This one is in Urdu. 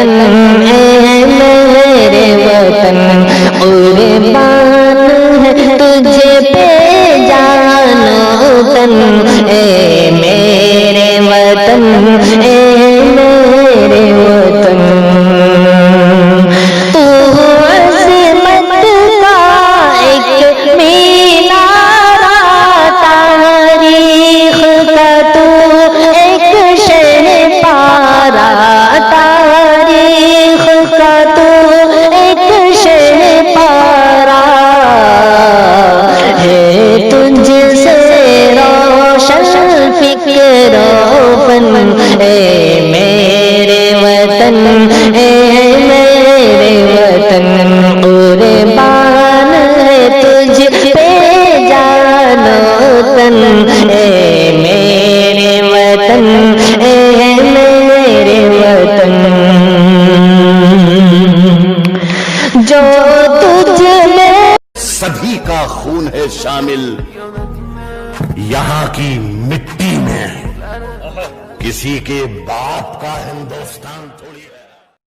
وطن اے میرے وطن قربان ہے تجھ پہ جان و تن اے میرے وطن اے میرے وطن تو عظمت کا ایک مینار تاریخ کا تو ایک شہ پارا تاریخ کا تو ایک شہ پارا ہے تجھ سے روشن فکر و فن اے میرے وطن اے میرے وطن قربان ہے تجھ پہ جان و تن اے میرے وطن اے میرے وطن جو تجھ میں سبھی کا خون ہے شامل یہاں کی مٹی میں کسی کے باپ کا ہندوستان تھوڑی ہے.